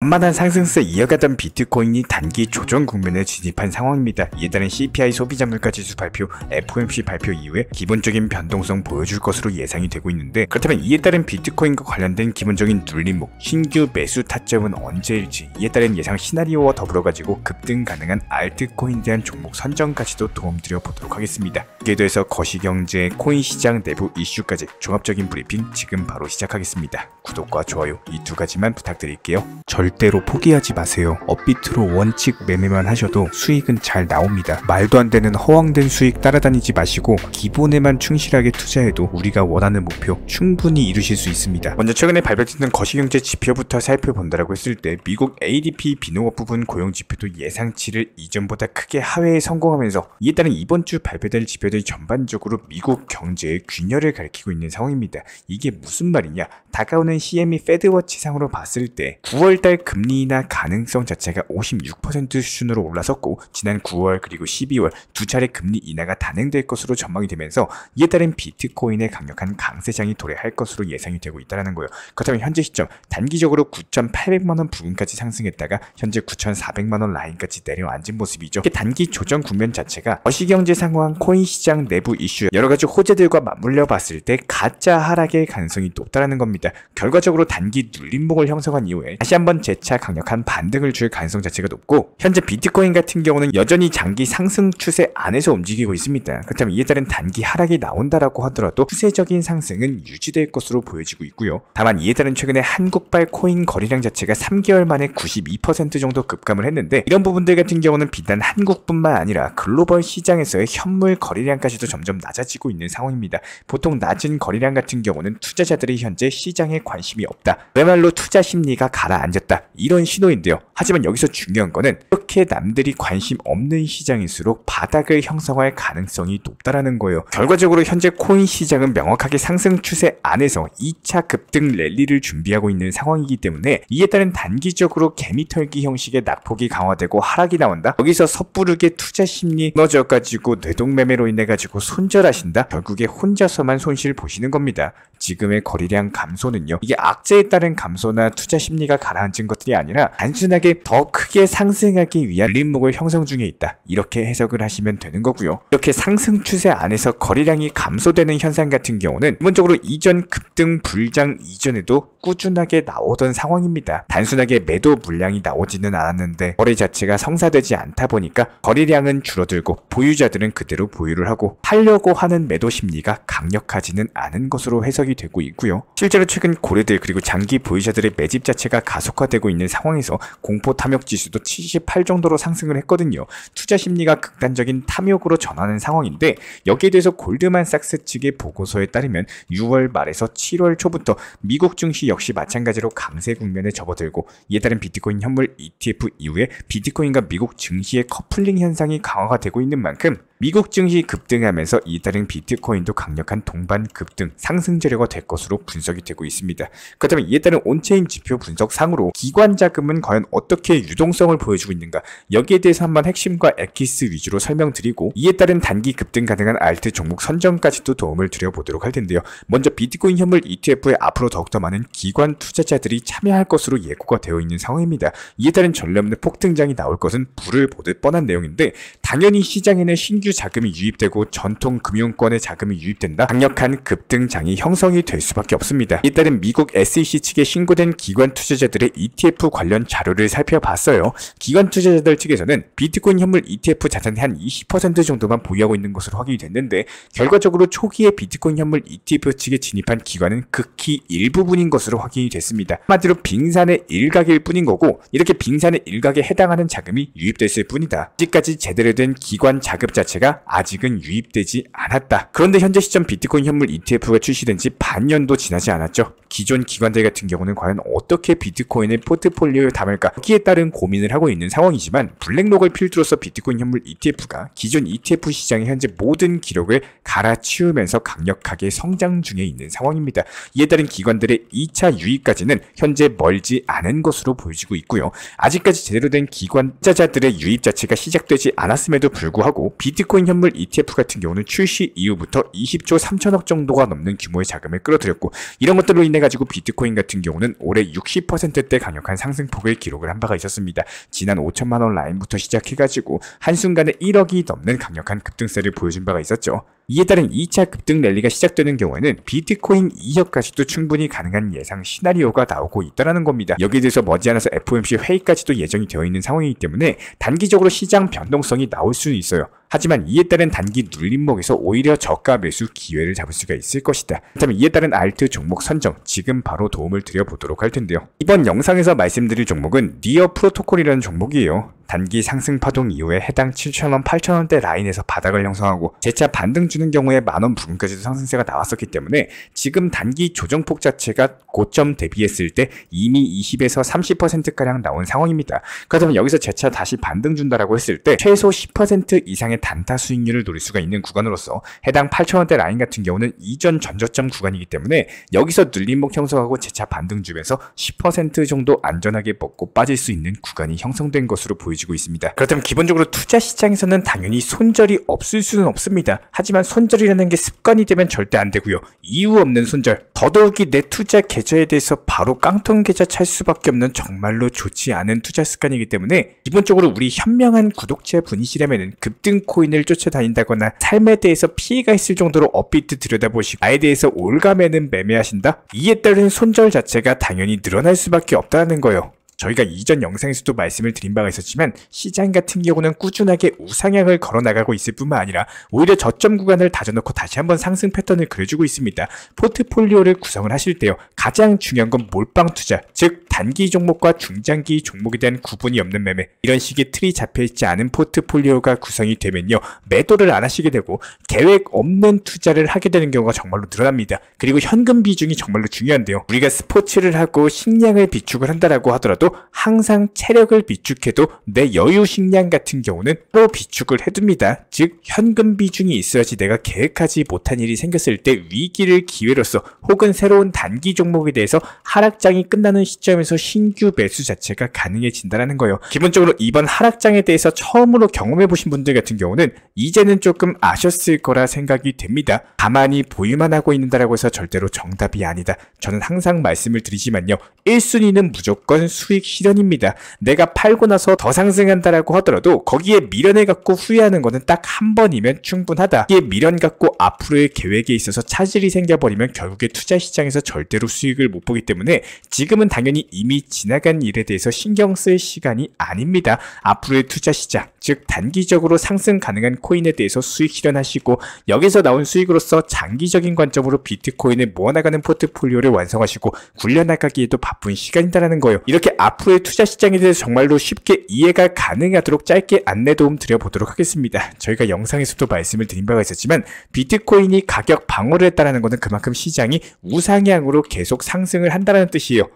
缓慢한 상승세 이어가던 비트코인이 단기 조정 국면에 진입한 상황입니다. 이에 따른 CPI 소비자 물가 지수 발표, FOMC 발표 이후에 기본적인 변동성 보여줄 것으로 예상이 되고 있는데, 그렇다면 이에 따른 비트코인과 관련된 기본적인 눌림목, 신규 매수 타점은 언제일지, 이에 따른 예상 시나리오와 더불어 가지고 급등 가능한 알트코인 대한 종목 선정까지도 도움드려 보도록 하겠습니다. 이에 대해서 거시경제, 코인 시장 내부 이슈까지 종합적인 브리핑 지금 바로 시작하겠습니다. 구독과 좋아요 이 두 가지만 부탁드릴게요. 절대로 포기하지 마세요. 업비트로 원칙 매매만 하셔도 수익은 잘 나옵니다. 말도 안 되는 허황된 수익 따라다니지 마시고 기본에만 충실하게 투자해도 우리가 원하는 목표 충분히 이루실 수 있습니다. 먼저 최근에 발표됐던 거시경제 지표부터 살펴본다라고 했을 때, 미국 ADP 비농업 부분 고용 지표도 예상치를 이전보다 크게 하회에 성공하면서, 이에 따른 이번 주 발표될 지표들이 전반적으로 미국 경제의 균열을 가리키고 있는 상황입니다. 이게 무슨 말이냐? 다가오는 CME 패드워치 상으로 봤을 때 9월달 금리 인하 가능성 자체가 56% 수준으로 올라섰고, 지난 9월 그리고 12월 두 차례 금리 인하가 단행될 것으로 전망이 되면서, 이에 따른 비트코인의 강력한 강세장이 도래할 것으로 예상이 되고 있다는 거예요. 그렇다면 현재 시점 단기적으로 9,800만원 부근까지 상승했다가 현재 9,400만원 라인까지 내려앉은 모습이죠. 이렇게 단기 조정 국면 자체가 거시경제 상황, 코인 시장 내부 이슈, 여러가지 호재들과 맞물려 봤을 때 가짜 하락의 가능성이 높다는 겁니다. 결과적으로 단기 눌림목을 형성한 이후에 다시 한번 재차 강력한 반등을 줄 가능성 자체가 높고, 현재 비트코인 같은 경우는 여전히 장기 상승 추세 안에서 움직이고 있습니다. 그렇다면 이에 따른 단기 하락이 나온다라고 하더라도 추세적인 상승은 유지될 것으로 보여지고 있고요. 다만 이에 따른 최근에 한국발 코인 거래량 자체가 3개월 만에 92% 정도 급감을 했는데, 이런 부분들 같은 경우는 비단 한국뿐만 아니라 글로벌 시장에서의 현물 거래량까지도 점점 낮아지고 있는 상황입니다. 보통 낮은 거래량 같은 경우는 투자자들이 현재 시장에 관심이 없다, 그야말로 투자 심리가 가라앉았다, 이런 신호인데요. 하지만 여기서 중요한 거는 이렇게 남들이 관심 없는 시장일수록 바닥을 형성할 가능성이 높다라는 거예요. 결과적으로 현재 코인 시장은 명확하게 상승 추세 안에서 2차 급등 랠리를 준비하고 있는 상황이기 때문에, 이에 따른 단기적으로 개미털기 형식의 낙폭이 강화되고 하락이 나온다? 여기서 섣부르게 투자 심리 무너져가지고 뇌동매매로 인해가지고 손절하신다? 결국에 혼자서만 손실 보시는 겁니다. 지금의 거래량 감소는요, 이게 악재에 따른 감소나 투자 심리가 가라앉은 것들이 아니라 단순하게 더 크게 상승하기 위한 눌림목을 형성 중에 있다, 이렇게 해석을 하시면 되는 거고요. 이렇게 상승 추세 안에서 거래량이 감소되는 현상 같은 경우는 기본적으로 이전 급등 불장 이전에도 꾸준하게 나오던 상황입니다. 단순하게 매도 물량이 나오지는 않았는데 거래 자체가 성사되지 않다 보니까 거래량은 줄어들고 보유자들은 그대로 보유를 하고, 팔려고 하는 매도 심리가 강력하지는 않은 것으로 해석이 되고 있고요. 실제로 최근 고래들 그리고 장기 보유자들의 매집 자체가 가속화되고 있는 상황에서 공포 탐욕 지수도 78 정도로 상승을 했거든요. 투자 심리가 극단적인 탐욕으로 전환하는 상황인데, 여기에 대해서 골드만삭스 측의 보고서에 따르면 6월 말에서 7월 초부터 미국 증시 역시 마찬가지로 강세 국면에 접어들고, 이에 따른 비트코인 현물 ETF 이후에 비트코인과 미국 증시의 커플링 현상이 강화가 되고 있는 만큼 미국 증시 급등하면서 이에 따른 비트코인도 강력한 동반 급등 상승 재료가 될 것으로 분석이 되고 있습니다. 그렇다면 이에 따른 온체인 지표 분석상으로 기관 자금은 과연 어떻게 유동성을 보여주고 있는가, 여기에 대해서 한번 핵심과 엑기스 위주로 설명드리고, 이에 따른 단기 급등 가능한 알트 종목 선정까지도 도움을 드려보도록 할 텐데요. 먼저 비트코인 현물 ETF에 앞으로 더욱더 많은 기관 투자자들이 참여할 것으로 예고가 되어 있는 상황입니다. 이에 따른 전례 없는 폭등장이 나올 것은 불을 보듯 뻔한 내용인데, 당연히 시장에는 신규 자금이 유입되고 전통 금융권의 자금이 유입된다, 강력한 급등장이 형성이 될 수밖에 없습니다. 이에 따른 미국 SEC 측에 신고된 기관 투자자들의 ETF 관련 자료를 살펴봤어요. 기관 투자자들 측에서는 비트코인 현물 ETF 자산의 한 20% 정도만 보유하고 있는 것으로 확인이 됐는데, 결과적으로 초기에 비트코인 현물 ETF 측에 진입한 기관은 극히 일부분인 것으로 확인이 됐습니다. 한마디로 빙산의 일각일 뿐인 거고, 이렇게 빙산의 일각에 해당하는 자금이 유입됐을 뿐이다. 아직까지 제대로 된 기관 자금 자체가 아직은 유입되지 않았다. 그런데 현재 시점 비트코인 현물 ETF가 출시된 지 반년도 지나지 않았죠. 기존 기관들 같은 경우는 과연 어떻게 비트코인을 포트폴리오에 담을까, 여기에 따른 고민을 하고 있는 상황이지만, 블랙록을 필두로서 비트코인 현물 ETF가 기존 ETF 시장의 현재 모든 기록을 갈아치우면서 강력하게 성장 중에 있는 상황입니다. 이에 따른 기관들의 2차 유입까지는 현재 멀지 않은 것으로 보여지고 있고요. 아직까지 제대로 된 기관 투자자들의 유입 자체가 시작되지 않았을 않았음에도 불구하고 비트코인 현물 ETF 같은 경우는 출시 이후부터 20조 3천억 정도가 넘는 규모의 자금을 끌어들였고, 이런 것들로 인해 가지고 비트코인 같은 경우는 올해 60%대 강력한 상승폭을 기록을 한 바가 있었습니다. 지난 5천만 원 라인부터 시작해가지고 한순간에 1억이 넘는 강력한 급등세를 보여준 바가 있었죠. 이에 따른 2차 급등 랠리가 시작되는 경우에는 비트코인 2억까지도 충분히 가능한 예상 시나리오가 나오고 있다는 겁니다. 여기에 대해서 머지않아서 FOMC 회의까지도 예정이 되어 있는 상황이기 때문에 단기적으로 시장 변동성이 나올 수는 있어요. 하지만 이에 따른 단기 눌림목에서 오히려 저가 매수 기회를 잡을 수가 있을 것이다. 그렇다면 이에 따른 알트 종목 선정, 지금 바로 도움을 드려보도록 할 텐데요. 이번 영상에서 말씀드릴 종목은 니어 프로토콜이라는 종목이에요. 단기 상승 파동 이후에 해당 7,000원, 8,000원대 라인에서 바닥을 형성하고 재차 반등 주는 경우에 만원 부근까지도 상승세가 나왔었기 때문에 지금 단기 조정폭 자체가 고점 대비했을 때 이미 20에서 30%가량 나온 상황입니다. 그렇다면 여기서 재차 다시 반등 준다라고 했을 때 최소 10% 이상의 단타 수익률을 노릴 수가 있는 구간으로서 해당 8,000원대 라인 같은 경우는 이전 전저점 구간이기 때문에 여기서 눌림목 형성하고 재차 반등 주면서 10% 정도 안전하게 먹고 빠질 수 있는 구간이 형성된 것으로 보여지고 있습니다. 그렇다면 기본적으로 투자 시장에서는 당연히 손절이 없을 수는 없습니다. 하지만 손절이라는 게 습관이 되면 절대 안 되고요. 이유 없는 손절, 더더욱이 내 투자 계좌에 대해서 바로 깡통 계좌 찰 수밖에 없는 정말로 좋지 않은 투자 습관이기 때문에 기본적으로 우리 현명한 구독자 분이시라면 급등 코인을 쫓아다닌다거나 삶에 대해서 피해가 있을 정도로 업비트 들여다보시고 나에 대해서 올가매는 매매하신다? 이에 따른 손절 자체가 당연히 늘어날 수밖에 없다는 거예요. 저희가 이전 영상에서도 말씀을 드린 바가 있었지만 시장 같은 경우는 꾸준하게 우상향을 걸어나가고 있을 뿐만 아니라 오히려 저점 구간을 다져놓고 다시 한번 상승 패턴을 그려주고 있습니다. 포트폴리오를 구성을 하실 때요, 가장 중요한 건 몰빵 투자, 즉 단기 종목과 중장기 종목에 대한 구분이 없는 매매, 이런 식의 틀이 잡혀있지 않은 포트폴리오가 구성이 되면요, 매도를 안 하시게 되고 계획 없는 투자를 하게 되는 경우가 정말로 늘어납니다. 그리고 현금 비중이 정말로 중요한데요, 우리가 스포츠를 하고 식량을 비축을 한다라고 하더라도 항상 체력을 비축해도 내 여유 식량 같은 경우는 따로 비축을 해둡니다. 즉 현금 비중이 있어야지 내가 계획하지 못한 일이 생겼을 때 위기를 기회로서 혹은 새로운 단기 종목에 대해서 하락장이 끝나는 시점에서 신규 매수 자체가 가능해진다는 거예요. 기본적으로 이번 하락장에 대해서 처음으로 경험해보신 분들 같은 경우는 이제는 조금 아셨을 거라 생각이 됩니다. 가만히 보유만 하고 있는다라고 해서 절대로 정답이 아니다. 저는 항상 말씀을 드리지만요, 1순위는 무조건 수익 실현입니다. 내가 팔고 나서 더 상승한다라고 하더라도 거기에 미련을 갖고 후회하는 거는 딱 한 번이면 충분하다. 이게 미련 갖고 앞으로의 계획에 있어서 차질이 생겨버리면 결국에 투자 시장에서 절대로 수익을 못 보기 때문에 지금은 당연히 이미 지나간 일에 대해서 신경 쓸 시간이 아닙니다. 앞으로의 투자 시장, 즉 단기적으로 상승 가능한 코인에 대해서 수익 실현하시고 여기서 나온 수익으로서 장기적인 관점으로 비트코인을 모아나가는 포트폴리오를 완성하시고 굴려나가기에도 바쁜 시간이다라는 거예요. 이렇게 앞으로의 투자 시장에 대해서 정말로 쉽게 이해가 가능하도록 짧게 안내 도움 드려보도록 하겠습니다. 저희가 영상에서도 말씀을 드린 바가 있었지만 비트코인이 가격 방어를 했다는 것은 그만큼 시장이 우상향으로 계속 상승을 한다는 뜻이에요.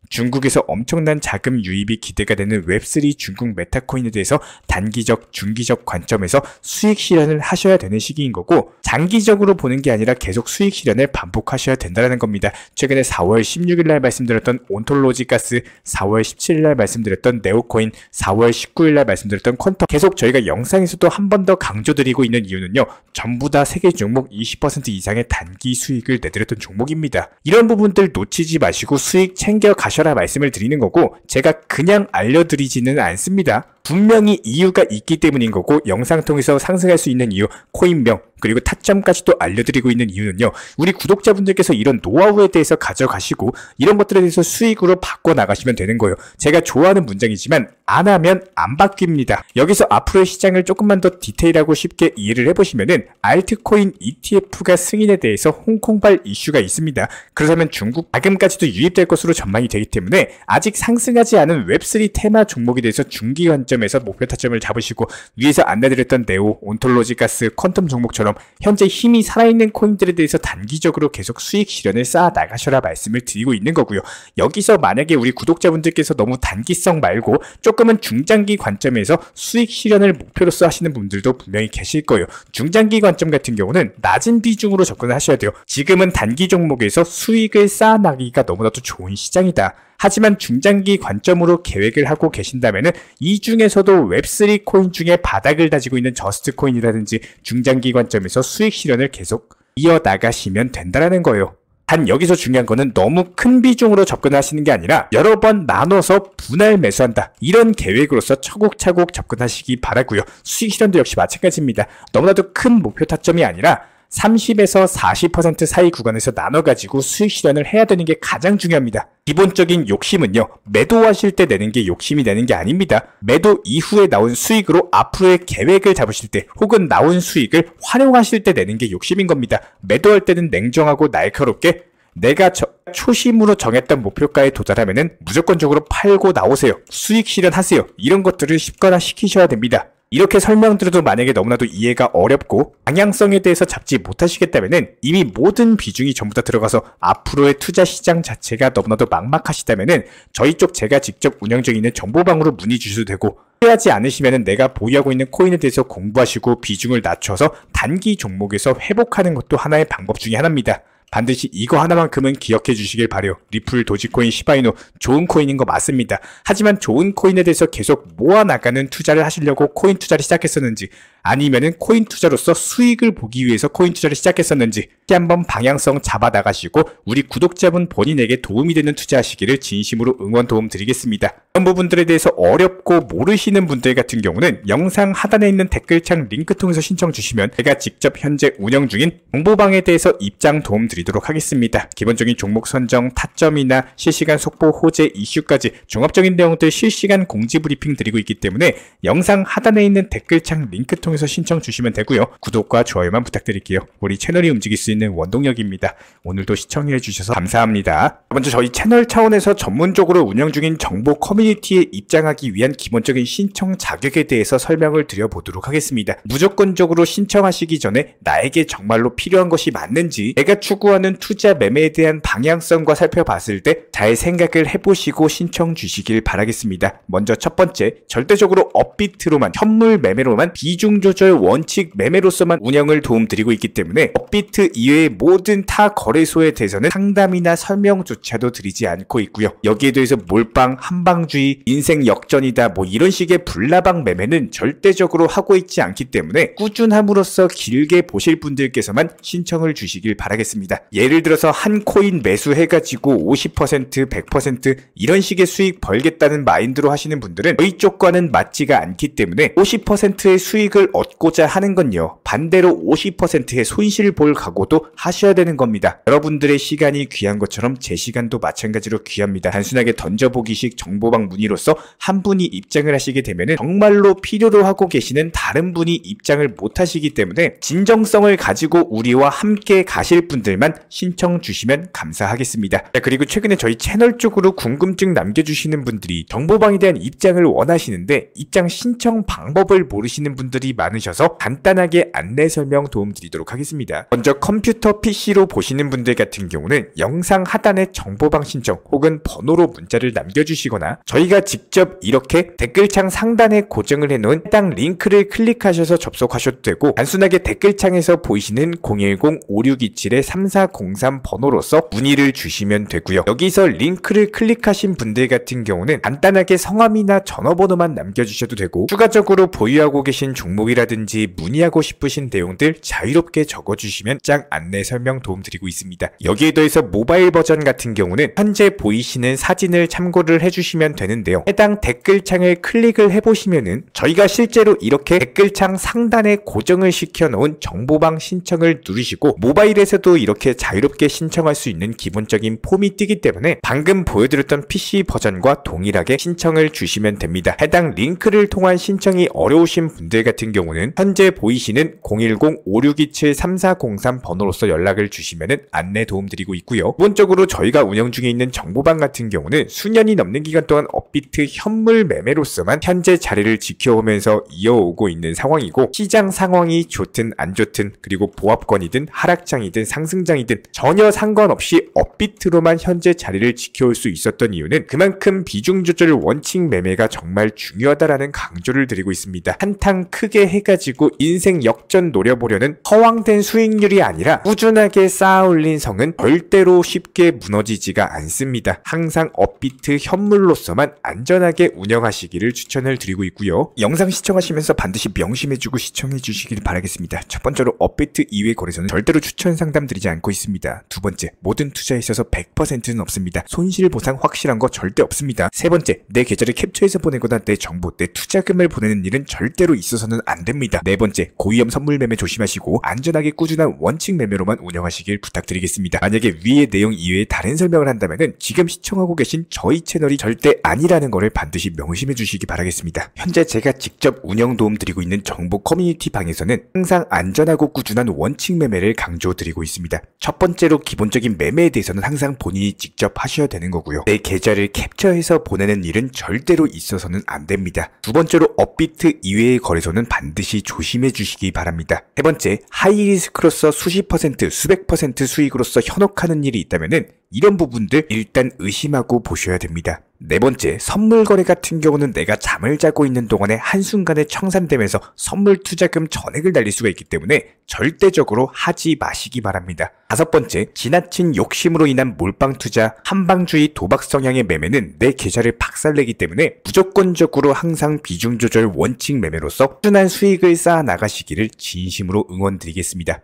중국에서 엄청난 자금 유입이 기대가 되는 웹3 중국 메타코인에 대해서 단기적, 중기적 관점에서 수익 실현을 하셔야 되는 시기인 거고, 장기적으로 보는 게 아니라 계속 수익 실현을 반복하셔야 된다는 겁니다. 최근에 4월 16일 날 말씀드렸던 온톨로지 가스, 4월 17일 날 말씀드렸던 네오코인, 4월 19일 날 말씀드렸던 퀀텀, 계속 저희가 영상에서도 한 번 더 강조드리고 있는 이유는요, 전부 다 세계 종목 20% 이상의 단기 수익을 내드렸던 종목입니다. 이런 부분들 놓치지 마시고 수익 챙겨 가셔라 말씀을 드리는 거고, 제가 그냥 알려드리지는 않습니다. 분명히 이유가 있기 때문인 거고, 영상 통해서 상승할 수 있는 이유, 코인명, 그리고 타점까지도 알려드리고 있는 이유는요, 우리 구독자분들께서 이런 노하우에 대해서 가져가시고 이런 것들에 대해서 수익으로 바꿔나가시면 되는 거예요. 제가 좋아하는 문장이지만 안 하면 안 바뀝니다. 여기서 앞으로의 시장을 조금만 더 디테일하고 쉽게 이해를 해보시면은 알트코인 ETF가 승인에 대해서 홍콩발 이슈가 있습니다. 그렇다면 중국 자금까지도 유입될 것으로 전망이 되기 때문에 아직 상승하지 않은 웹3 테마 종목에 대해서 중기 관점에서 목표 타점을 잡으시고, 위에서 안내드렸던 네오, 온톨로지 가스, 퀀텀 종목처럼 현재 힘이 살아있는 코인들에 대해서 단기적으로 계속 수익 실현을 쌓아 나가셔라 말씀을 드리고 있는 거고요. 여기서 만약에 우리 구독자분들께서 너무 단기성 말고 조금은 중장기 관점에서 수익 실현을 목표로서 하시는 분들도 분명히 계실 거예요. 중장기 관점 같은 경우는 낮은 비중으로 접근을 하셔야 돼요. 지금은 단기 종목에서 수익을 쌓아나기가 너무나도 좋은 시장이다. 하지만 중장기 관점으로 계획을 하고 계신다면 이 중에서도 웹3 코인 중에 바닥을 다지고 있는 저스트코인이라든지 중장기 관점에서 수익 실현을 계속 이어나가시면 된다는 거예요. 단 여기서 중요한 거는 너무 큰 비중으로 접근하시는 게 아니라 여러 번 나눠서 분할 매수한다. 이런 계획으로서 차곡차곡 접근하시기 바라고요. 수익 실현도 역시 마찬가지입니다. 너무나도 큰 목표 타점이 아니라 30에서 40% 사이 구간에서 나눠가지고 수익 실현을 해야 되는 게 가장 중요합니다. 기본적인 욕심은요, 매도하실 때 내는 게 욕심이 되는 게 아닙니다. 매도 이후에 나온 수익으로 앞으로의 계획을 잡으실 때 혹은 나온 수익을 활용하실 때 내는 게 욕심인 겁니다. 매도할 때는 냉정하고 날카롭게 내가 초심으로 정했던 목표가에 도달하면은 무조건적으로 팔고 나오세요. 수익 실현하세요. 이런 것들을 쉽거나 시키셔야 됩니다. 이렇게 설명드려도 만약에 너무나도 이해가 어렵고 방향성에 대해서 잡지 못하시겠다면 이미 모든 비중이 전부 다 들어가서 앞으로의 투자 시장 자체가 너무나도 막막하시다면 저희 쪽 제가 직접 운영 중에 있는 정보방으로 문의 주셔도 되고, 하지 않으시면 내가 보유하고 있는 코인에 대해서 공부하시고 비중을 낮춰서 단기 종목에서 회복하는 것도 하나의 방법 중에 하나입니다. 반드시 이거 하나만큼은 기억해 주시길 바래요. 리플, 도지코인, 시바이노 좋은 코인인 거 맞습니다. 하지만 좋은 코인에 대해서 계속 모아나가는 투자를 하시려고 코인 투자를 시작했었는지, 아니면은 코인 투자로서 수익을 보기 위해서 코인 투자를 시작했었는지 한번 방향성 잡아 나가시고 우리 구독자분 본인에게 도움이 되는 투자하시기를 진심으로 응원 도움 드리겠습니다. 이런 부분들에 대해서 어렵고 모르시는 분들 같은 경우는 영상 하단에 있는 댓글창 링크 통해서 신청 주시면 제가 직접 현재 운영 중인 정보방에 대해서 입장 도움 드리도록 하겠습니다. 기본적인 종목 선정, 타점이나 실시간 속보, 호재, 이슈까지 종합적인 내용들 실시간 공지 브리핑 드리고 있기 때문에 영상 하단에 있는 댓글창 링크 통해서 신청 주시면 되고요. 구독과 좋아요만 부탁드릴게요. 우리 채널이 움직일 수 있는 원동력입니다. 오늘도 시청해 주셔서 감사합니다. 먼저 저희 채널 차원에서 전문적으로 운영 중인 정보 커뮤니티에 입장하기 위한 기본적인 신청 자격에 대해서 설명을 드려보도록 하겠습니다. 무조건적으로 신청하시기 전에 나에게 정말로 필요한 것이 맞는지, 내가 추구하는 투자 매매에 대한 방향성과 살펴봤을 때 잘 생각을 해보시고 신청 주시길 바라겠습니다. 먼저 첫 번째, 절대적으로 업비트로만, 현물 매매로만, 비중 조절 원칙 매매로서만 운영을 도움드리고 있기 때문에 업비트 이외의 모든 타 거래소에 대해서는 상담이나 설명조차도 드리지 않고 있고요. 여기에 대해서 몰빵, 한방주의, 인생 역전이다 뭐 이런 식의 불나방 매매는 절대적으로 하고 있지 않기 때문에 꾸준함으로써 길게 보실 분들께서만 신청을 주시길 바라겠습니다. 예를 들어서 한 코인 매수해가지고 50%, 100% 이런 식의 수익 벌겠다는 마인드로 하시는 분들은 저희 쪽과는 맞지가 않기 때문에 50%의 수익을 얻고자 하는 건요, 반대로 50%의 손실 볼 각오도 하셔야 되는 겁니다. 여러분들의 시간이 귀한 것처럼 제 시간도 마찬가지로 귀합니다. 단순하게 던져보기식 정보방 문의로서 한 분이 입장을 하시게 되면 정말로 필요로 하고 계시는 다른 분이 입장을 못 하시기 때문에 진정성을 가지고 우리와 함께 가실 분들만 신청 주시면 감사하겠습니다. 그리고 최근에 저희 채널 쪽으로 궁금증 남겨주시는 분들이 정보방에 대한 입장을 원하시는데 입장 신청 방법을 모르시는 분들이 많으셔서 간단하게 안내 설명 도움 드리도록 하겠습니다. 먼저 컴퓨터 PC로 보시는 분들 같은 경우는 영상 하단에 정보방 신청 혹은 번호로 문자를 남겨주시거나 저희가 직접 이렇게 댓글창 상단에 고정을 해놓은 해당 링크를 클릭하셔서 접속하셔도 되고, 단순하게 댓글창에서 보이시는 010-5627-3403 번호로서 문의를 주시면 되고요. 여기서 링크를 클릭하신 분들 같은 경우는 간단하게 성함이나 전화번호만 남겨주셔도 되고, 추가적으로 보유하고 계신 종목이라든지 문의하고 싶으신 내용들 자유롭게 적어주시면 짱 안내 설명 도움드리고 있습니다. 여기에 더해서 모바일 버전 같은 경우는 현재 보이시는 사진을 참고를 해주시면 되는데요. 해당 댓글창을 클릭을 해보시면은 저희가 실제로 이렇게 댓글창 상단에 고정을 시켜놓은 정보방 신청을 누르시고 모바일에서도 이렇게 자유롭게 신청할 수 있는 기본적인 폼이 뜨기 때문에 방금 보여드렸던 PC 버전과 동일하게 신청을 주시면 됩니다. 해당 링크를 통한 신청이 어려우신 분들 같은 경우는 현재 보이시는 010-5627-3403 번호로서 연락을 주시면 안내 도움드리고 있고요. 기본적으로 저희가 운영 중에 있는 정보방 같은 경우는 수년이 넘는 기간 동안 업비트 현물 매매로서만 현재 자리를 지켜오면서 이어오고 있는 상황이고, 시장 상황이 좋든 안 좋든 그리고 보합권이든 하락장이든 상승장이든 전혀 상관없이 업비트로만 현재 자리를 지켜올 수 있었던 이유는 그만큼 비중 조절 원칙 매매가 정말 중요하다라는 강조를 드리고 있습니다. 한탕 크게 쉽게 해가지고 인생 역전 노려보려는 허황된 수익률이 아니라 꾸준하게 쌓아올린 성은 절대로 쉽게 무너지지가 않습니다. 항상 업비트 현물로서만 안전하게 운영하시기를 추천을 드리고 있고요. 영상 시청하시면서 반드시 명심해주고 시청해주시길 바라겠습니다. 첫 번째로 업비트 이외의 거래소는 절대로 추천 상담 드리지 않고 있습니다. 두 번째, 모든 투자에 있어서 100%는 없습니다. 손실 보상 확실한 거 절대 없습니다. 세 번째, 내 계좌를 캡처해서 보내거나 내 정보, 내 투자금을 보내는 일은 절대로 있어서는 안 됩니다. 네 번째, 고위험 선물 매매 조심하시고 안전하게 꾸준한 원칙 매매로만 운영하시길 부탁드리겠습니다. 만약에 위의 내용 이외에 다른 설명을 한다면은 지금 시청하고 계신 저희 채널이 절대 아니라는 거를 반드시 명심해 주시기 바라겠습니다. 현재 제가 직접 운영 도움 드리고 있는 정보 커뮤니티 방에서는 항상 안전하고 꾸준한 원칙 매매를 강조드리고 있습니다. 첫 번째로 기본적인 매매에 대해서는 항상 본인이 직접 하셔야 되는 거고요. 내 계좌를 캡처해서 보내는 일은 절대로 있어서는 안 됩니다. 두 번째로 업비트 이외의 거래소는 반드시 조심해 주시기 바랍니다. 세 번째, 하이리스크로서 수십 퍼센트, 수백 퍼센트 수익으로서 현혹하는 일이 있다면은 이런 부분들 일단 의심하고 보셔야 됩니다. 네 번째, 선물 거래 같은 경우는 내가 잠을 자고 있는 동안에 한순간에 청산되면서 선물 투자금 전액을 날릴 수가 있기 때문에 절대적으로 하지 마시기 바랍니다. 다섯 번째, 지나친 욕심으로 인한 몰빵 투자, 한방주의 도박 성향의 매매는 내 계좌를 박살내기 때문에 무조건적으로 항상 비중 조절 원칙 매매로서 꾸준한 수익을 쌓아 나가시기를 진심으로 응원드리겠습니다.